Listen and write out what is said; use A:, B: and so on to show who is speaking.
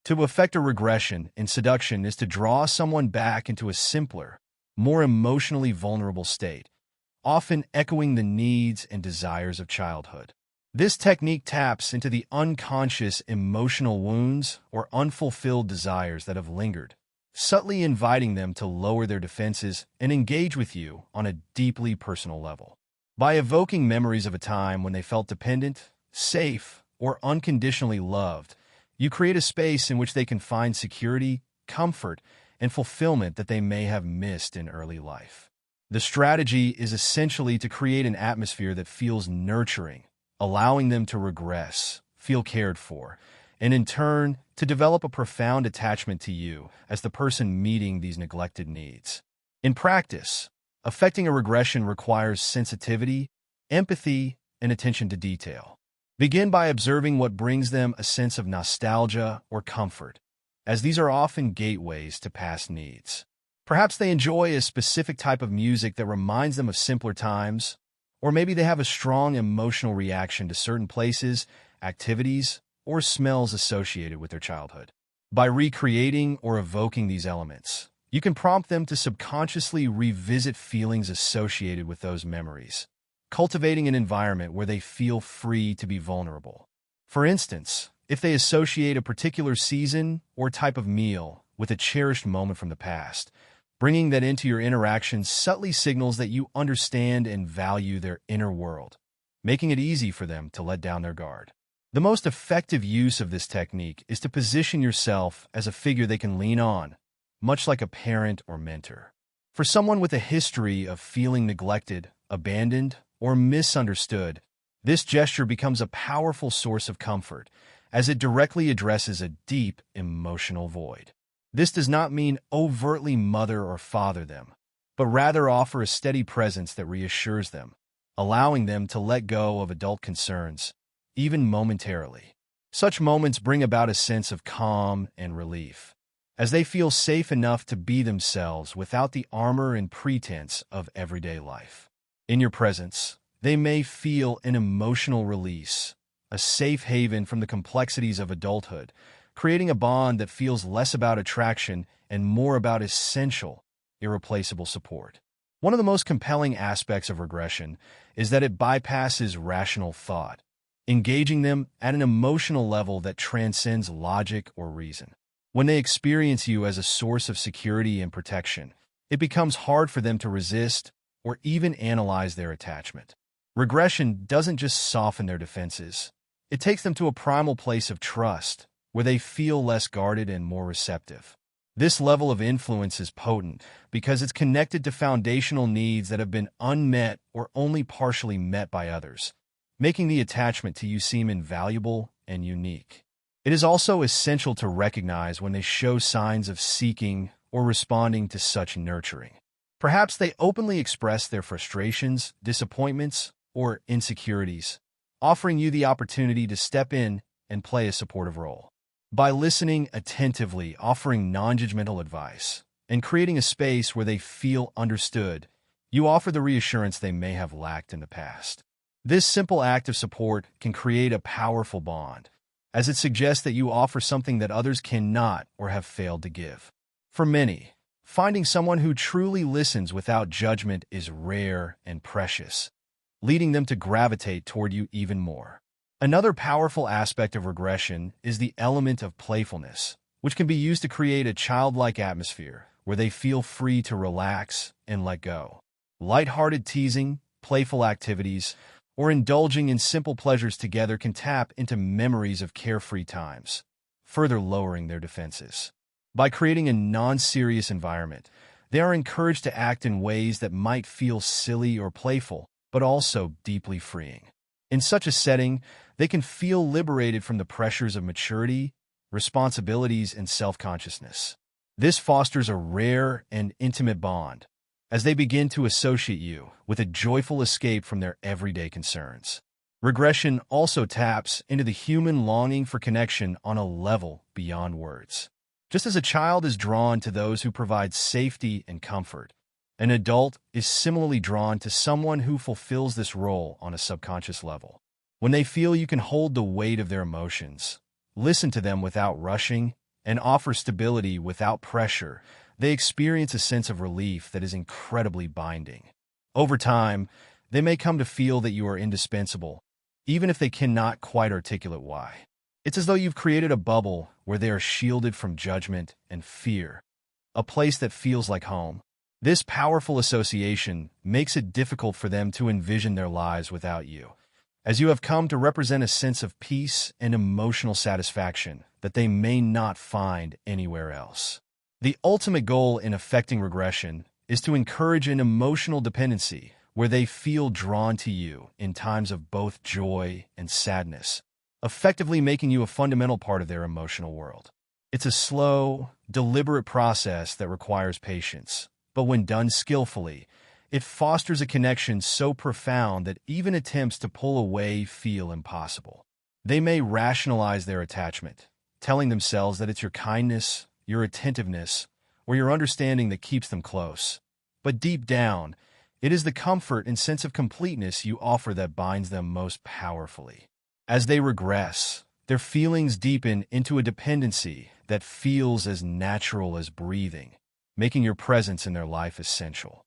A: To effect a regression in seduction is to draw someone back into a simpler, more emotionally vulnerable state, often echoing the needs and desires of childhood. This technique taps into the unconscious emotional wounds or unfulfilled desires that have lingered, subtly inviting them to lower their defenses and engage with you on a deeply personal level. By evoking memories of a time when they felt dependent, safe, or unconditionally loved, you create a space in which they can find security, comfort, and fulfillment that they may have missed in early life. The strategy is essentially to create an atmosphere that feels nurturing, allowing them to regress, feel cared for, and in turn, to develop a profound attachment to you as the person meeting these neglected needs. In practice, effecting a regression requires sensitivity, empathy, and attention to detail. Begin by observing what brings them a sense of nostalgia or comfort, as these are often gateways to past needs. Perhaps they enjoy a specific type of music that reminds them of simpler times, or maybe they have a strong emotional reaction to certain places, activities, or smells associated with their childhood. By recreating or evoking these elements, you can prompt them to subconsciously revisit feelings associated with those memories, cultivating an environment where they feel free to be vulnerable. For instance, if they associate a particular season or type of meal with a cherished moment from the past, bringing that into your interactions subtly signals that you understand and value their inner world, making it easy for them to let down their guard. The most effective use of this technique is to position yourself as a figure they can lean on, much like a parent or mentor. For someone with a history of feeling neglected, abandoned, or misunderstood, this gesture becomes a powerful source of comfort, as it directly addresses a deep emotional void. This does not mean overtly mother or father them, but rather offer a steady presence that reassures them, allowing them to let go of adult concerns, even momentarily. Such moments bring about a sense of calm and relief, as they feel safe enough to be themselves without the armor and pretense of everyday life. In your presence, they may feel an emotional release, a safe haven from the complexities of adulthood, creating a bond that feels less about attraction and more about essential, irreplaceable support. One of the most compelling aspects of regression is that it bypasses rational thought, engaging them at an emotional level that transcends logic or reason. When they experience you as a source of security and protection, it becomes hard for them to resist or even analyze their attachment. Regression doesn't just soften their defenses. It takes them to a primal place of trust, where they feel less guarded and more receptive. This level of influence is potent because it's connected to foundational needs that have been unmet or only partially met by others, making the attachment to you seem invaluable and unique. It is also essential to recognize when they show signs of seeking or responding to such nurturing. Perhaps they openly express their frustrations, disappointments, or insecurities, offering you the opportunity to step in and play a supportive role. By listening attentively, offering non-judgmental advice, and creating a space where they feel understood, you offer the reassurance they may have lacked in the past. This simple act of support can create a powerful bond, as it suggests that you offer something that others cannot or have failed to give. For many, finding someone who truly listens without judgment is rare and precious, leading them to gravitate toward you even more. Another powerful aspect of regression is the element of playfulness, which can be used to create a childlike atmosphere where they feel free to relax and let go. Lighthearted teasing, playful activities, or indulging in simple pleasures together can tap into memories of carefree times, further lowering their defenses. By creating a non-serious environment, they are encouraged to act in ways that might feel silly or playful, but also deeply freeing. In such a setting, they can feel liberated from the pressures of maturity, responsibilities, and self-consciousness. This fosters a rare and intimate bond, as they begin to associate you with a joyful escape from their everyday concerns. Regression also taps into the human longing for connection on a level beyond words. Just as a child is drawn to those who provide safety and comfort, an adult is similarly drawn to someone who fulfills this role on a subconscious level. When they feel you can hold the weight of their emotions, listen to them without rushing, and offer stability without pressure, they experience a sense of relief that is incredibly binding. Over time, they may come to feel that you are indispensable, even if they cannot quite articulate why. It's as though you've created a bubble where they are shielded from judgment and fear, a place that feels like home. This powerful association makes it difficult for them to envision their lives without you, as you have come to represent a sense of peace and emotional satisfaction that they may not find anywhere else. The ultimate goal in affecting regression is to encourage an emotional dependency where they feel drawn to you in times of both joy and sadness, effectively making you a fundamental part of their emotional world. It's a slow, deliberate process that requires patience, but when done skillfully, it fosters a connection so profound that even attempts to pull away feel impossible. They may rationalize their attachment, telling themselves that it's your kindness, your attentiveness, or your understanding that keeps them close. But deep down, it is the comfort and sense of completeness you offer that binds them most powerfully. As they regress, their feelings deepen into a dependency that feels as natural as breathing, making your presence in their life essential.